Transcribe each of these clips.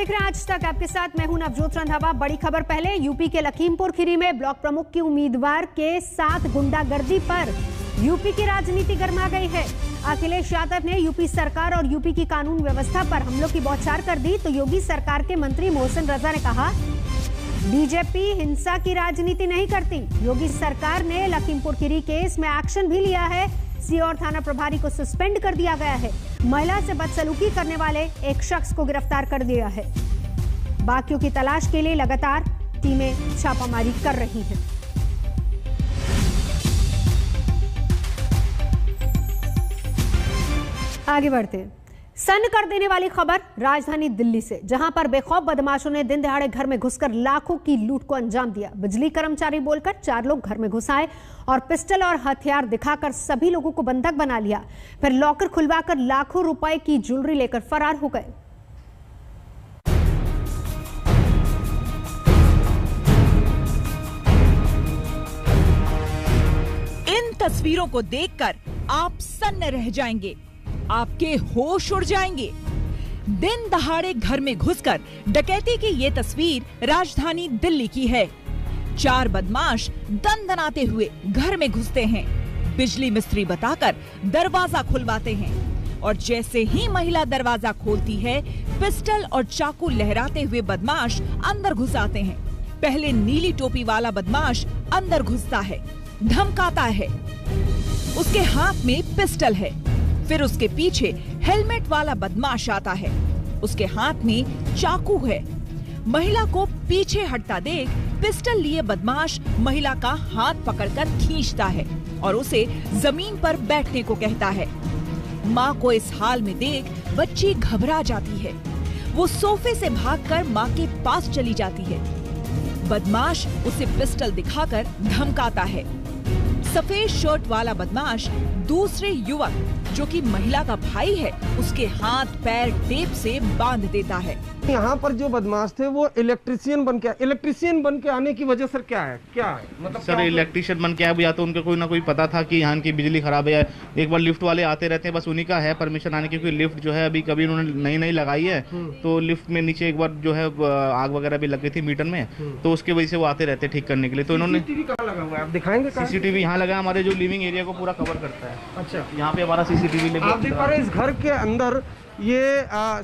देख रहे हैं आज तक, आपके साथ मैं हूं नवजोत रंधावा। बड़ी खबर पहले, यूपी के लखीमपुर खीरी में ब्लॉक प्रमुख की उम्मीदवार के साथ गुंडागर्दी पर यूपी की राजनीति गर्मा गई है। अखिलेश यादव ने यूपी सरकार और यूपी की कानून व्यवस्था पर हमलों की बौछार कर दी तो योगी सरकार के मंत्री मोहसिन रजा ने कहा बीजेपी हिंसा की राजनीति नहीं करती। योगी सरकार ने लखीमपुर खीरी केस में एक्शन भी लिया है। सीओ और थाना प्रभारी को सस्पेंड कर दिया गया है। महिला से बदसलूकी करने वाले एक शख्स को गिरफ्तार कर दिया है। बाकियों की तलाश के लिए लगातार टीमें छापामारी कर रही हैं। आगे बढ़ते हैं। सन्न कर देने वाली खबर राजधानी दिल्ली से, जहां पर बेखौफ बदमाशों ने दिन दहाड़े घर में घुसकर लाखों की लूट को अंजाम दिया। बिजली कर्मचारी बोलकर 4 लोग घर में घुस आए और पिस्टल और हथियार दिखाकर सभी लोगों को बंधक बना लिया। फिर लॉकर खुलवाकर लाखों रुपए की ज्वेलरी लेकर फरार हो गए। इन तस्वीरों को देखकर आप सन्न रह जाएंगे, आपके होश उड़ जाएंगे। दिन दहाड़े घर में घुसकर डकैती की ये तस्वीर राजधानी दिल्ली की है। 4 बदमाश दनदनाते हुए घर में घुसते हैं, बिजली मिस्त्री बताकर दरवाजा खुलवाते हैं और जैसे ही महिला दरवाजा खोलती है, पिस्टल और चाकू लहराते हुए बदमाश अंदर घुस आते हैं। पहले नीली टोपी वाला बदमाश अंदर घुसता है, धमकाता है, उसके हाथ में पिस्टल है। फिर उसके पीछे हेलमेट वाला बदमाश आता है, उसके हाथ में चाकू है। महिला को पीछे हटता देख पिस्टल लिए बदमाश महिला का हाथ पकड़कर खींचता है और उसे जमीन पर बैठने को कहता है। माँ को इस हाल में देख बच्ची घबरा जाती है। वो सोफे से भागकर माँ के पास चली जाती है। बदमाश उसे पिस्टल दिखाकर धमकाता है। सफेद शर्ट वाला बदमाश दूसरे युवक जो कि महिला का भाई है, उसके हाथ पैर टेप से बांध देता है। यहाँ पर जो बदमाश थे वो इलेक्ट्रिशियन बन के आने की वजह सर क्या है मतलब सर इलेक्ट्रिशियन बन के आया, या तो उनका कोई ना कोई पता था कि यहाँ की बिजली खराब है। एक बार लिफ्ट वाले आते रहते हैं, बस उन्हीं का है परमिशन आने की, क्योंकि लिफ्ट जो है अभी कभी उन्होंने नई लगाई है, तो लिफ्ट में नीचे एक बार जो है आग वगैरह भी लग गई थी मीटर में, तो उसके वजह से वो आते रहते ठीक करने के लिए। तो इन्होंने दिखाएंगे CCTV यहाँ लगा, हमारे जो लिविंग एरिया को पूरा कवर करता है। अच्छा, यहाँ पे हमारा CCTV आप देख पा रहे हैं। इस घर के अंदर ये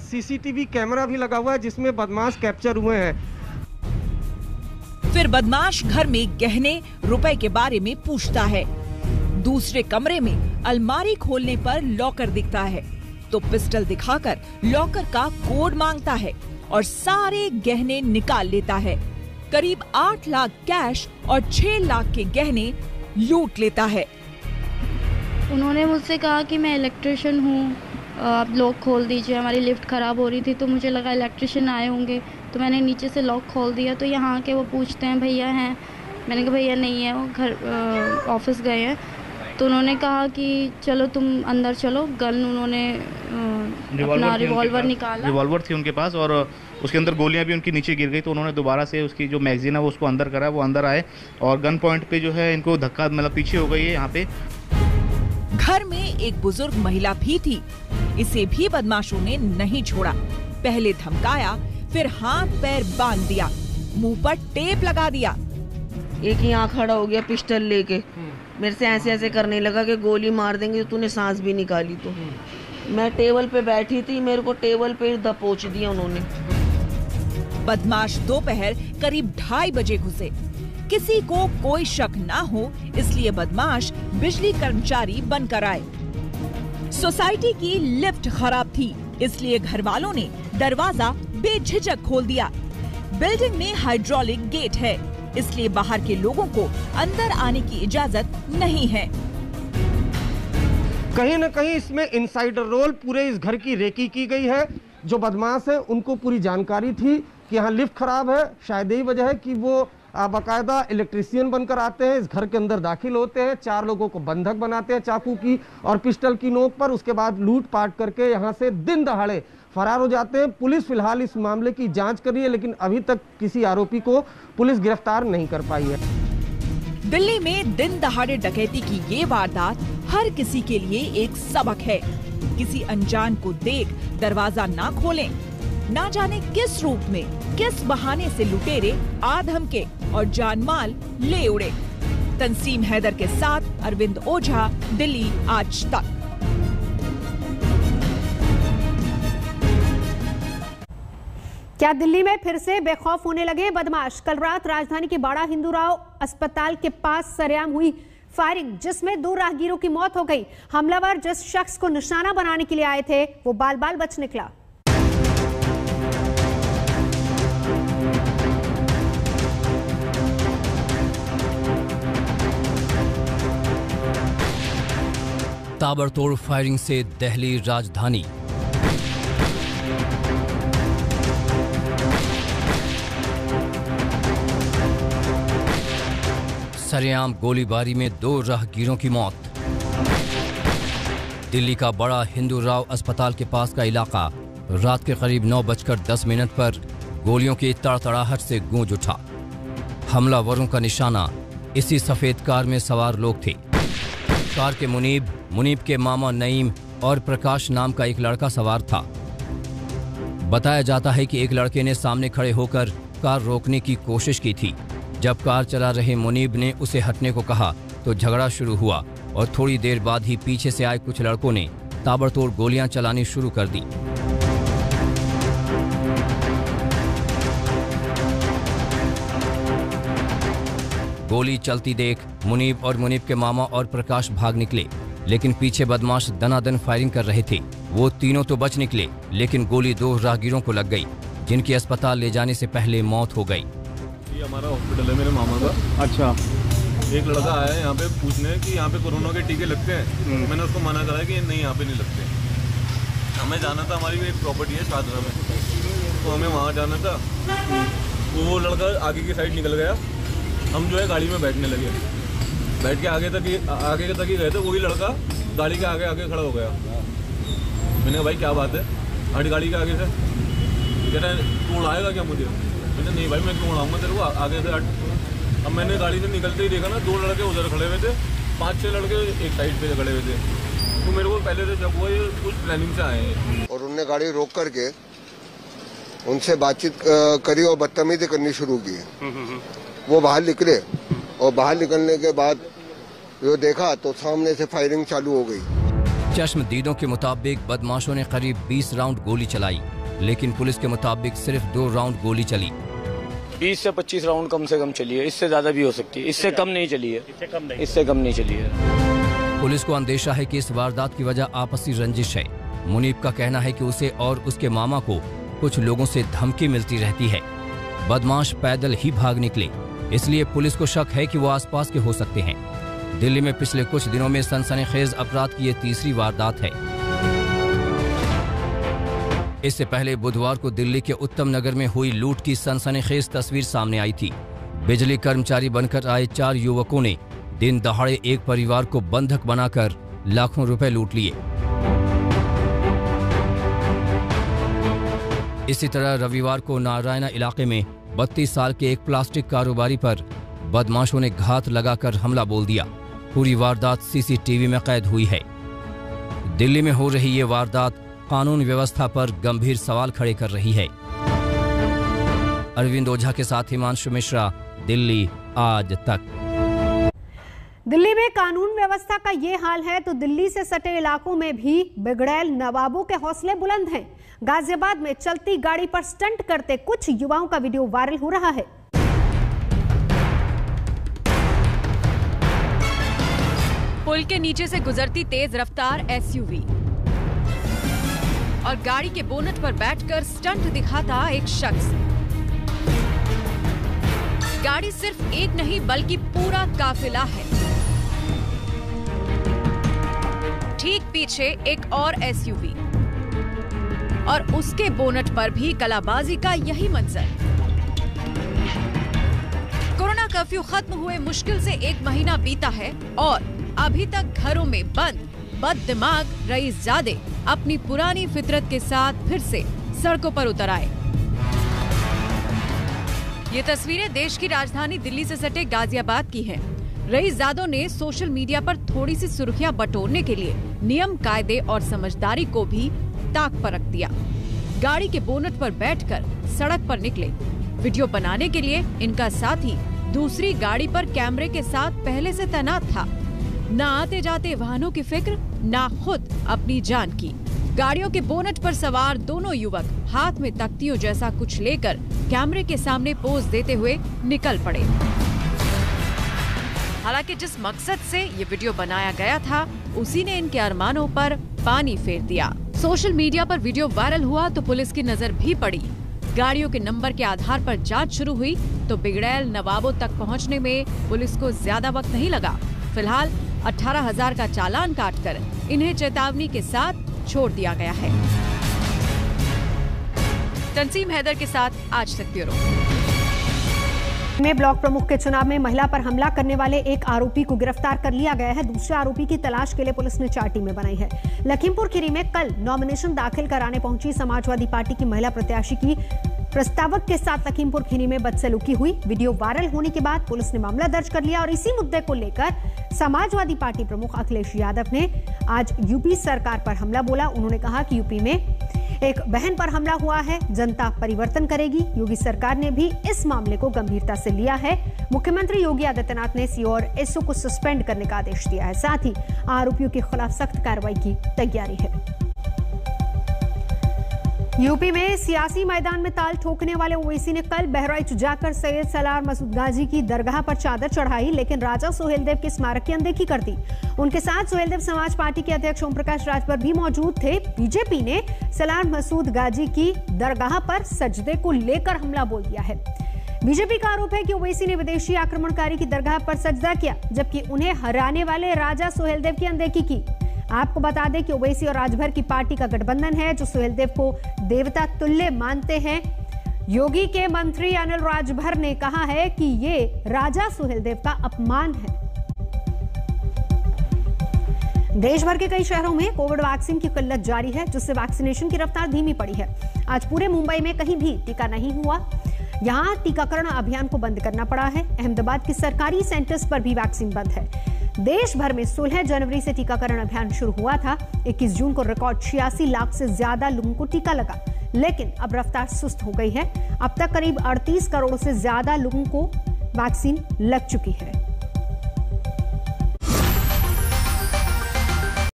CCTV कैमरा भी लगा हुआ है जिसमें बदमाश कैप्चर हुए हैं। फिर बदमाश घर में गहने रुपए के बारे में पूछता है। दूसरे कमरे में अलमारी खोलने पर लॉकर दिखता है तो पिस्टल दिखाकर लॉकर का कोड मांगता है और सारे गहने निकाल लेता है। करीब 8 लाख कैश और 6 लाख के गहने लूट लेता है। उन्होंने मुझसे कहा कि मैं इलेक्ट्रिशियन हूँ, आप लॉक खोल दीजिए। हमारी लिफ्ट ख़राब हो रही थी तो मुझे लगा इलेक्ट्रिशियन आए होंगे, तो मैंने नीचे से लॉक खोल दिया। तो यहाँ के वो पूछते हैं भैया हैं, मैंने कहा भैया नहीं है, वो घर ऑफिस गए हैं। तो उन्होंने कहा कि चलो तुम अंदर चलो। गन उन्होंने अपना रिवॉल्वर निकाला। रिवॉल्वर थी उनके पास और उसके अंदर गोलियां भी उनकी नीचे गिर गई, तो उन्होंने दोबारा से उसकी जो मैगजीन है वो उसको अंदर करा। वो अंदर आए और गन पॉइंट पे जो है इनको धक्का मतलब पीछे हो गई है। यहाँ पे घर में एक बुजुर्ग महिला भी थी, इसे भी बदमाशों ने नहीं छोड़ा। पहले धमकाया, फिर हाथ पैर बांध दिया, मुंह पर टेप लगा दिया। एक यहाँ खड़ा हो गया पिस्टल लेके, मेरे से ऐसे ऐसे करने लगा कि गोली मार देंगे, तूने सांस भी निकाली तो। मैं टेबल पे बैठी थी, मेरे को टेबल पे दबोच दिया उन्होंने। बदमाश दोपहर करीब 2:30 बजे घुसे। किसी को कोई शक ना हो इसलिए बदमाश बिजली कर्मचारी बनकर आए। सोसाइटी की लिफ्ट खराब थी इसलिए घर वालों ने दरवाजा बेझिझक खोल दिया। बिल्डिंग में हाइड्रोलिक गेट है इसलिए बाहर के लोगों को अंदर आने की इजाजत नहीं है। कहीं न कहीं इसमें इनसाइडर रोल पूरे इस घर की रेकी की गई है। जो बदमाश है उनको पूरी जानकारी थी कि यहाँ लिफ्ट खराब है, शायद यही वजह है कि वो बाकायदा इलेक्ट्रिशियन बनकर आते हैं, इस घर के अंदर दाखिल होते हैं, 4 लोगों को बंधक बनाते हैं चाकू की और पिस्टल की नोक पर। उसके बाद लूट पाट करके यहाँ से दिन दहाड़े फरार हो जाते हैं। पुलिस फिलहाल इस मामले की जांच कर रही है, लेकिन अभी तक किसी आरोपी को पुलिस गिरफ्तार नहीं कर पाई है। दिल्ली में दिन दहाड़े डकैती की ये वारदात हर किसी के लिए एक सबक है। किसी अनजान को देख दरवाजा ना खोलें, ना जाने किस रूप में, किस बहाने से लुटेरे आ धमके और जानमाल ले उड़े। तंसीम हैदर के साथ अरविंद ओझा, दिल्ली आज तक। क्या दिल्ली में फिर से बेखौफ होने लगे बदमाश? कल रात राजधानी के बाड़ा हिंदूराव अस्पताल के पास सरेआम हुई फायरिंग, जिसमें 2 राहगीरों की मौत हो गई। हमलावर जिस शख्स को निशाना बनाने के लिए आए थे वो बाल बाल बच निकला। ताबड़तोड़ फायरिंग से दिल्ली राजधानी। सरेआम गोलीबारी में 2 राहगीरों की मौत। दिल्ली का बड़ा हिंदूराव अस्पताल के पास का इलाका रात के करीब 9:10 पर गोलियों की तड़तड़ाहट से गूंज उठा। हमलावरों का निशाना इसी सफेद कार में सवार लोग थे। कार के मुनीब के मामा नईम और प्रकाश नाम का एक लड़का सवार था। बताया जाता है कि एक लड़के ने सामने खड़े होकर कार रोकने की कोशिश की थी। जब कार चला रहे मुनीब ने उसे हटने को कहा तो झगड़ा शुरू हुआ और थोड़ी देर बाद ही पीछे से आए कुछ लड़कों ने ताबड़तोड़ गोलियां चलानी शुरू कर दी। गोली चलती देख मुनीब और मुनीब के मामा और प्रकाश भाग निकले, लेकिन पीछे बदमाश दनादन फायरिंग कर रहे थे। वो तीनों तो बच निकले, लेकिन गोली 2 राहगीरों को लग गई, जिनकी अस्पताल ले जाने से पहले मौत हो गई। ये हमारा हॉस्पिटल है मेरे मामा का। अच्छा। एक लड़का आया है यहाँ पे पूछने कि यहाँ पे कोरोना के टीके लगते हैं। मैंने उसको मना करा कि नहीं, यहाँ पे नहीं लगते। हमें जाना था, हमारी एक प्रॉपर्टी है शादरा में, तो हमें वहाँ जाना था। तो वो लड़का आगे की साइड निकल गया, हम जो है गाड़ी में बैठने लगे। बैठ के आगे तक ही गए थे। वही लड़का गाड़ी के आगे खड़ा हो गया। मैंने कहा भाई क्या बात है, हट गाड़ी के आगे से। कह रहा है तू उड़ाएगा क्या मुझे? मैंने नहीं भाई मैं क्यों उड़ाऊंगा तेरे को, आगे से हट। अब मैंने गाड़ी से निकलते ही देखा ना 2 लड़के उधर खड़े हुए थे, 5-6 लड़के एक साइड पे खड़े हुए थे। तो मेरे को पहले से जब हुआ ये कुछ प्लानिंग से आए हैं। और उनने गाड़ी रोक करके उनसे बातचीत करी और बदतमीजी करनी शुरू की। वो बाहर निकले और बाहर निकलने के बाद जो देखा तो सामने से फायरिंग चालू हो गई। चश्मदीदों के मुताबिक बदमाशों ने करीब 20 राउंड गोली चलाई, लेकिन पुलिस के मुताबिक सिर्फ 2 राउंड गोली चली। 20 से 25 राउंड कम से कम चली है, इससे ज्यादा भी हो सकती है, इससे कम नहीं चली है, इससे कम नहीं चली है। पुलिस को अंदेशा है कि इस वारदात की वजह आपसी रंजिश है। मुनीब का कहना है कि उसे और उसके मामा को कुछ लोगों से धमकी मिलती रहती है। बदमाश पैदल ही भाग निकले, इसलिए पुलिस को शक है कि वो आसपास के हो सकते हैं। दिल्ली में पिछले कुछ दिनों में सनसनीखेज अपराध की ये तीसरी वारदात है। इससे पहले बुधवार को दिल्ली के उत्तम नगर में हुई लूट की सनसनीखेज तस्वीर सामने आई थी। बिजली कर्मचारी बनकर आए 4 युवकों ने दिन दहाड़े एक परिवार को बंधक बनाकर लाखों रुपए लूट लिए। इसी तरह रविवार को नारायणा इलाके में 32 साल के एक प्लास्टिक कारोबारी पर बदमाशों ने घात लगाकर हमला बोल दिया। पूरी वारदात सीसीटीवी में कैद हुई है। दिल्ली में हो रही ये वारदात कानून व्यवस्था पर गंभीर सवाल खड़े कर रही है। अरविंद ओझा के साथ हिमांशु मिश्रा, दिल्ली आज तक। दिल्ली में कानून व्यवस्था का ये हाल है तो दिल्ली से सटे इलाकों में भी बिगड़ैल नवाबों के हौसले बुलंद हैं। गाजियाबाद में चलती गाड़ी पर स्टंट करते कुछ युवाओं का वीडियो वायरल हो रहा है। पुल के नीचे से गुजरती तेज रफ्तार एसयूवी और गाड़ी के बोनट पर बैठकर स्टंट दिखाता एक शख्स। गाड़ी सिर्फ एक नहीं बल्कि पूरा काफिला है। ठीक पीछे एक और एसयूवी और उसके बोनट पर भी कलाबाजी का यही मंजर। कोरोना कर्फ्यू खत्म हुए मुश्किल से 1 महीना बीता है और अभी तक घरों में बंद बददिमाग रईसजादे अपनी पुरानी फितरत के साथ फिर से सड़कों पर उतर आए। ये तस्वीरें देश की राजधानी दिल्ली से सटे गाजियाबाद की हैं। रईसजादों ने सोशल मीडिया पर थोड़ी सी सुर्खियां बटोरने के लिए नियम कायदे और समझदारी को भी ताक पर रख दिया। गाड़ी के बोनट पर बैठकर सड़क पर निकले। वीडियो बनाने के लिए इनका साथी दूसरी गाड़ी पर कैमरे के साथ पहले से तैनात था। न आते जाते वाहनों की फिक्र, न खुद अपनी जान की। गाड़ियों के बोनट पर सवार दोनों युवक हाथ में तख्तियों जैसा कुछ लेकर कैमरे के सामने पोज देते हुए निकल पड़े। हालांकि जिस मकसद से ये वीडियो बनाया गया था, उसी ने इनके अरमानों पर पानी फेर दिया। सोशल मीडिया पर वीडियो वायरल हुआ तो पुलिस की नजर भी पड़ी। गाड़ियों के नंबर के आधार पर जांच शुरू हुई तो बिगड़ैल नवाबों तक पहुंचने में पुलिस को ज्यादा वक्त नहीं लगा। फिलहाल 18,000 का चालान काटकर इन्हें चेतावनी के साथ छोड़ दिया गया है। तंसीम हैदर के साथ आज तक ब्यूरो। में ब्लॉक प्रमुख के चुनाव में महिला पर हमला करने वाले एक आरोपी को गिरफ्तार कर लिया गया है। दूसरे आरोपी की तलाश के लिए पुलिस ने 4 टीमें बनाई है। लखीमपुर खीरी में कल नॉमिनेशन दाखिल कराने पहुंची समाजवादी पार्टी की महिला प्रत्याशी की प्रस्तावक के साथ लखीमपुर खीरी में बदसलूकी हुई। वीडियो वायरल होने के बाद पुलिस ने मामला दर्ज कर लिया और इसी मुद्दे को लेकर समाजवादी पार्टी प्रमुख अखिलेश यादव ने आज यूपी सरकार पर हमला बोला। उन्होंने कहा कि यूपी में एक बहन पर हमला हुआ है, जनता परिवर्तन करेगी। योगी सरकार ने भी इस मामले को गंभीरता से लिया है। मुख्यमंत्री योगी आदित्यनाथ ने सीओ और एसओ को सस्पेंड करने का आदेश दिया है। साथ ही आरोपियों के खिलाफ सख्त कार्रवाई की तैयारी है। यूपी में सियासी मैदान में ताल ठोकने वाले ओवैसी ने कल बहराइच जाकर सैयद सलार मसूद गाजी की दरगाह पर चादर चढ़ाई, लेकिन राजा सुहेलदेव के स्मारक की अनदेखी कर दी। उनके साथ सुहेलदेव समाज पार्टी के अध्यक्ष ओम प्रकाश राजभर भी मौजूद थे। बीजेपी ने सलार मसूद गाजी की दरगाह पर सजदे को लेकर हमला बोल दिया है। बीजेपी का आरोप है कि ओवैसी ने विदेशी आक्रमणकारी की दरगाह पर सजदा किया, जबकि उन्हें हराने वाले राजा सुहेलदेव की अनदेखी की। आपको बता दें कि ओवैसी और राजभर की पार्टी का गठबंधन है, जो सुहेलदेव को देवता तुल्य मानते हैं। योगी के मंत्री अनिल राजभर ने कहा है कि ये राजा सुहेलदेव का अपमान है। देश भर के कई शहरों में कोविड वैक्सीन की किल्लत जारी है, जिससे वैक्सीनेशन की रफ्तार धीमी पड़ी है। आज पूरे मुंबई में कहीं भी टीका नहीं हुआ। यहां टीकाकरण अभियान को बंद करना पड़ा है। अहमदाबाद के सरकारी सेंटर्स पर भी वैक्सीन बंद है। देश भर में 16 जनवरी से टीकाकरण अभियान शुरू हुआ था। 21 जून को रिकॉर्ड 86 लाख से ज्यादा लोगों को टीका लगा, लेकिन अब रफ्तार सुस्त हो गई है। अब तक करीब 38 करोड़ से ज्यादा लोगों को वैक्सीन लग चुकी है।